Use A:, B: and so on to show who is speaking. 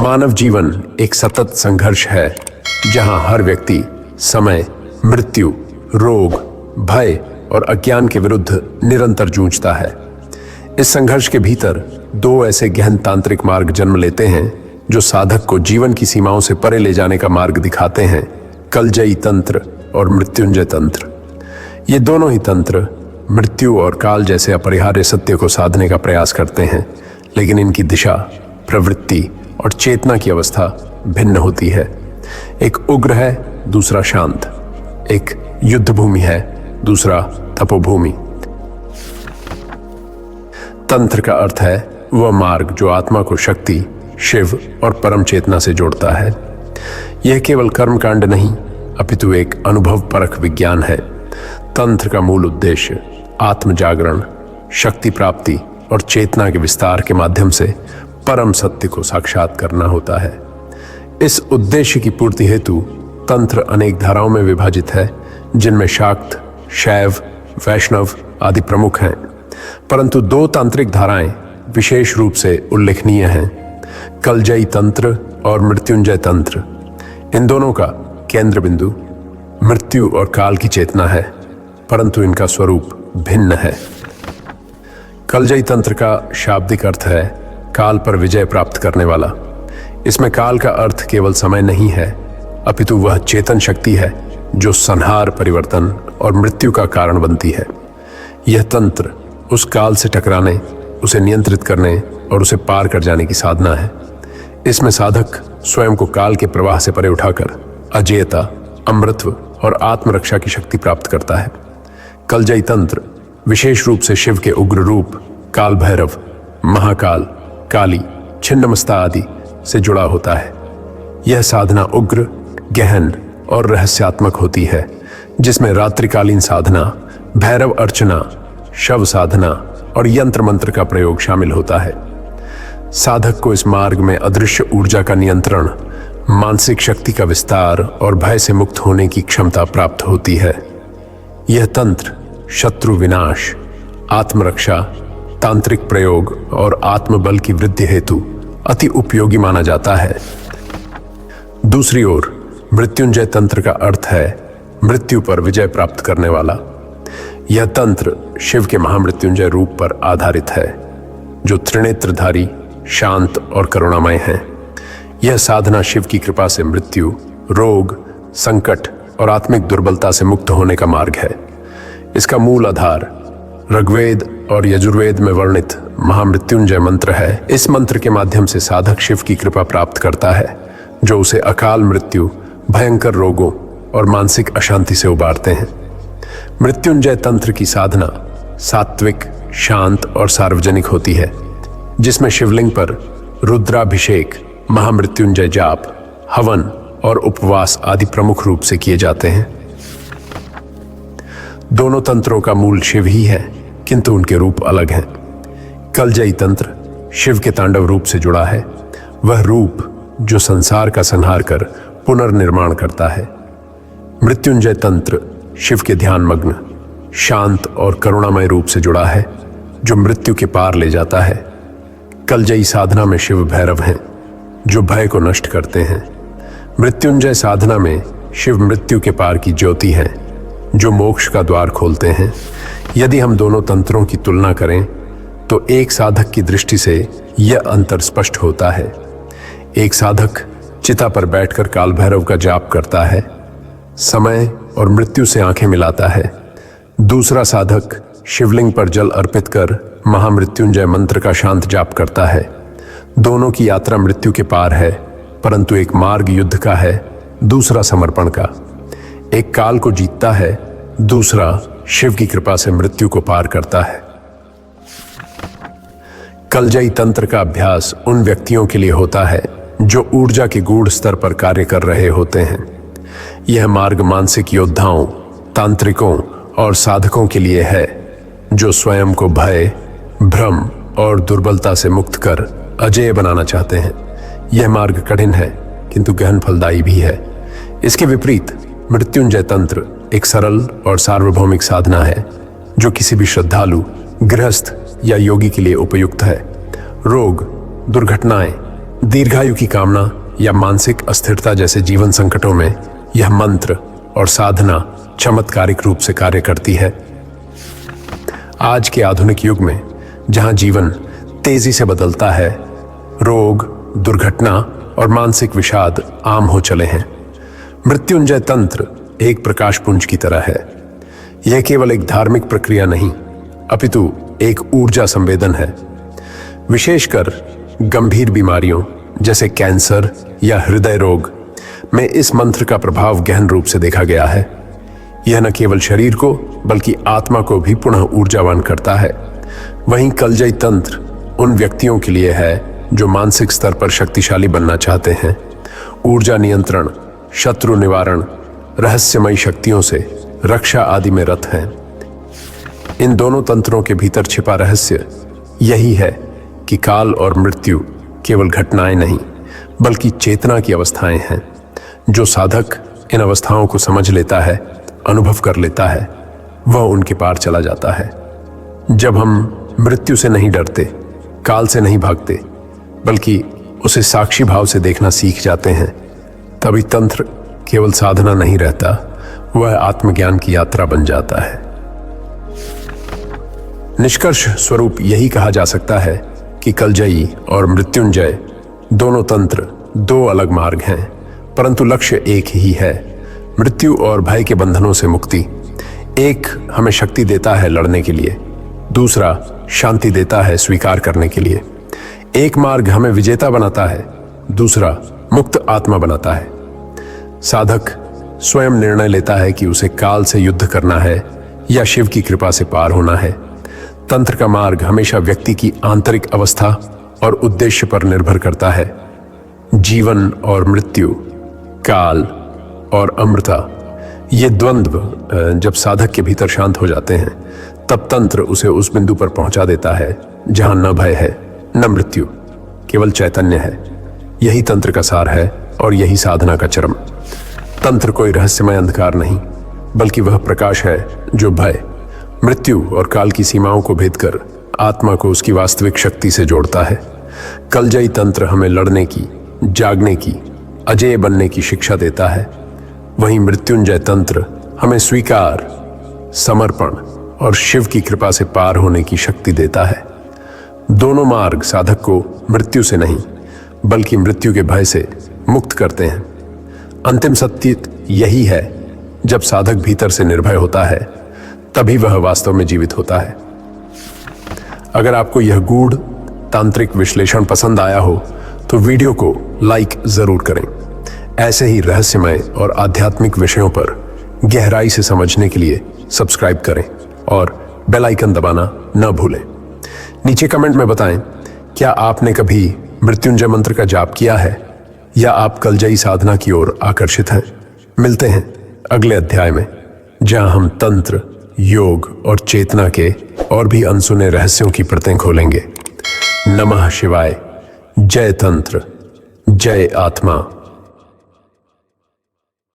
A: मानव जीवन एक सतत संघर्ष है जहां हर व्यक्ति समय, मृत्यु, रोग, भय और अज्ञान के विरुद्ध निरंतर जूझता है। इस संघर्ष के भीतर दो ऐसे गहन तांत्रिक मार्ग जन्म लेते हैं जो साधक को जीवन की सीमाओं से परे ले जाने का मार्ग दिखाते हैं, कलजयी तंत्र और मृत्युंजय तंत्र। ये दोनों ही तंत्र मृत्यु और काल जैसे अपरिहार्य सत्य को साधने का प्रयास करते हैं, लेकिन इनकी दिशा, प्रवृत्ति और चेतना की अवस्था भिन्न होती है। एक उग्र है, दूसरा शांत। एक युद्ध भूमि है, दूसरा तपोभूमि। तंत्र का अर्थ है वह मार्ग जो आत्मा को शक्ति, शिव और परम चेतना से जोड़ता है। यह केवल कर्मकांड नहीं, अपितु एक अनुभव परख विज्ञान है। तंत्र का मूल उद्देश्य आत्म जागरण, शक्ति प्राप्ति और चेतना के विस्तार के माध्यम से परम सत्य को साक्षात करना होता है। इस उद्देश्य की पूर्ति हेतु तंत्र अनेक धाराओं में विभाजित है, जिनमें शाक्त, शैव, वैष्णव आदि प्रमुख हैं। परंतु दो तांत्रिक धाराएं विशेष रूप से उल्लेखनीय हैं, कलजयी तंत्र और मृत्युंजय तंत्र। इन दोनों का केंद्र बिंदु मृत्यु और काल की चेतना है, परंतु इनका स्वरूप भिन्न है। कलजयी तंत्र का शाब्दिक अर्थ है काल पर विजय प्राप्त करने वाला। इसमें काल का अर्थ केवल समय नहीं है, अपितु वह चेतन शक्ति है जो संहार, परिवर्तन और मृत्यु का कारण बनती है। यह तंत्र उस काल से टकराने, उसे नियंत्रित करने और उसे पार कर जाने की साधना है। इसमें साधक स्वयं को काल के प्रवाह से परे उठाकर अजेयता, अमृतत्व और आत्मरक्षा की शक्ति प्राप्त करता है। कलजयी तंत्र विशेष रूप से शिव के उग्र रूप काल भैरव, महाकाल, काली, छिन्नमस्ता आदि से जुड़ा होता है। यह साधना उग्र, गहन और रहस्यात्मक होती है, जिसमें रात्रिकालीन साधना, भैरव अर्चना, शव साधना और यंत्र मंत्र का प्रयोग शामिल होता है। साधक को इस मार्ग में अदृश्य ऊर्जा का नियंत्रण, मानसिक शक्ति का विस्तार और भय से मुक्त होने की क्षमता प्राप्त होती है। यह तंत्र शत्रु विनाश, आत्मरक्षा, तांत्रिक प्रयोग और आत्मबल की वृद्धि हेतु अति उपयोगी माना जाता है। दूसरी ओर मृत्युंजय तंत्र का अर्थ है मृत्यु पर विजय प्राप्त करने वाला। यह तंत्र शिव के महामृत्युंजय रूप पर आधारित है, जो त्रिनेत्रधारी, शांत और करुणामय है। यह साधना शिव की कृपा से मृत्यु, रोग, संकट और आत्मिक दुर्बलता से मुक्त होने का मार्ग है। इसका मूल आधार ऋग्वेद और यजुर्वेद में वर्णित महामृत्युंजय मंत्र है। इस मंत्र के माध्यम से साधक शिव की कृपा प्राप्त करता है, जो उसे अकाल मृत्यु, भयंकर रोगों और मानसिक अशांति से उबारते हैं। मृत्युंजय तंत्र की साधना सात्विक, शांत और सार्वजनिक होती है, जिसमें शिवलिंग पर रुद्राभिषेक, महामृत्युंजय जाप, हवन और उपवास आदि प्रमुख रूप से किए जाते हैं। दोनों तंत्रों का मूल शिव ही है, किंतु उनके रूप अलग हैं। कलजयी तंत्र शिव के तांडव रूप से जुड़ा है, वह रूप जो संसार का संहार कर पुनर्निर्माण करता है। मृत्युंजय तंत्र शिव के ध्यान मग्न, शांत और करुणामय रूप से जुड़ा है, जो मृत्यु के पार ले जाता है। कलजयी साधना में शिव भैरव हैं, जो भय को नष्ट करते हैं। मृत्युंजय साधना में शिव मृत्यु के पार की ज्योति है, जो मोक्ष का द्वार खोलते हैं। यदि हम दोनों तंत्रों की तुलना करें तो एक साधक की दृष्टि से यह अंतर स्पष्ट होता है। एक साधक चिता पर बैठकर काल भैरव का जाप करता है, समय और मृत्यु से आंखें मिलाता है। दूसरा साधक शिवलिंग पर जल अर्पित कर महामृत्युंजय मंत्र का शांत जाप करता है। दोनों की यात्रा मृत्यु के पार है, परंतु एक मार्ग युद्ध का है, दूसरा समर्पण का। एक काल को जीतता है, दूसरा शिव की कृपा से मृत्यु को पार करता है। कलजयी तंत्र का अभ्यास उन व्यक्तियों के लिए होता है जो ऊर्जा के गूढ़ स्तर पर कार्य कर रहे होते हैं। यह मार्ग मानसिक योद्धाओं, तांत्रिकों और साधकों के लिए है, जो स्वयं को भय, भ्रम और दुर्बलता से मुक्त कर अजेय बनाना चाहते हैं। यह मार्ग कठिन है, किंतु गहन फलदायी भी है। इसके विपरीत मृत्युंजय तंत्र एक सरल और सार्वभौमिक साधना है, जो किसी भी श्रद्धालु, गृहस्थ या योगी के लिए उपयुक्त है। रोग, दुर्घटनाएं, दीर्घायु की कामना या मानसिक अस्थिरता जैसे जीवन संकटों में यह मंत्र और साधना चमत्कारिक रूप से कार्य करती है। आज के आधुनिक युग में जहां जीवन तेजी से बदलता है, रोग, दुर्घटना और मानसिक विषाद आम हो चले हैं, मृत्युंजय तंत्र एक प्रकाशपुंज की तरह है। यह केवल एक धार्मिक प्रक्रिया नहीं, अपितु एक ऊर्जा संवेदन है। विशेषकर गंभीर बीमारियों जैसे कैंसर या हृदय रोग में इस मंत्र का प्रभाव गहन रूप से देखा गया है। यह न केवल शरीर को बल्कि आत्मा को भी पुनः ऊर्जावान करता है। वहीं कलजई तंत्र उन व्यक्तियों के लिए है जो मानसिक स्तर पर शक्तिशाली बनना चाहते हैं, ऊर्जा नियंत्रण, शत्रु निवारण, रहस्यमयी शक्तियों से रक्षा आदि में रत हैं। इन दोनों तंत्रों के भीतर छिपा रहस्य यही है कि काल और मृत्यु केवल घटनाएं नहीं बल्कि चेतना की अवस्थाएं हैं। जो साधक इन अवस्थाओं को समझ लेता है, अनुभव कर लेता है, वह उनके पार चला जाता है। जब हम मृत्यु से नहीं डरते, काल से नहीं भागते, बल्कि उसे साक्षी भाव से देखना सीख जाते हैं, तभी तंत्र केवल साधना नहीं रहता, वह आत्मज्ञान की यात्रा बन जाता है। निष्कर्ष स्वरूप यही कहा जा सकता है कि कलजई और मृत्युंजय दोनों तंत्र दो अलग मार्ग हैं, परंतु लक्ष्य एक ही है, मृत्यु और भय के बंधनों से मुक्ति। एक हमें शक्ति देता है लड़ने के लिए, दूसरा शांति देता है स्वीकार करने के लिए। एक मार्ग हमें विजेता बनाता है, दूसरा मुक्त आत्मा बनाता है। साधक स्वयं निर्णय लेता है कि उसे काल से युद्ध करना है या शिव की कृपा से पार होना है। तंत्र का मार्ग हमेशा व्यक्ति की आंतरिक अवस्था और उद्देश्य पर निर्भर करता है। जीवन और मृत्यु, काल और अमृता, ये द्वंद्व जब साधक के भीतर शांत हो जाते हैं, तब तंत्र उसे उस बिंदु पर पहुंचा देता है जहां न भय है न मृत्यु, केवल चैतन्य है। यही तंत्र का सार है और यही साधना का चरम। तंत्र कोई रहस्यमय अंधकार नहीं, बल्कि वह प्रकाश है जो भय, मृत्यु और काल की सीमाओं को भेद कर आत्मा को उसकी वास्तविक शक्ति से जोड़ता है। कलजई तंत्र हमें लड़ने की, जागने की, अजेय बनने की शिक्षा देता है। वहीं मृत्युंजय तंत्र हमें स्वीकार, समर्पण और शिव की कृपा से पार होने की शक्ति देता है। दोनों मार्ग साधक को मृत्यु से नहीं बल्कि मृत्यु के भय से मुक्त करते हैं। अंतिम सत्य यही है, जब साधक भीतर से निर्भय होता है तभी वह वास्तव में जीवित होता है। अगर आपको यह गूढ़ तांत्रिक विश्लेषण पसंद आया हो तो वीडियो को लाइक जरूर करें। ऐसे ही रहस्यमय और आध्यात्मिक विषयों पर गहराई से समझने के लिए सब्सक्राइब करें और बेल आइकन दबाना न भूलें। नीचे कमेंट में बताएं, क्या आपने कभी मृत्युंजय मंत्र का जाप किया है या आप कलजई साधना की ओर आकर्षित हैं? मिलते हैं अगले अध्याय में, जहां हम तंत्र, योग और चेतना के और भी अनसुने रहस्यों की परतें खोलेंगे। नमः शिवाय। जय तंत्र, जय आत्मा।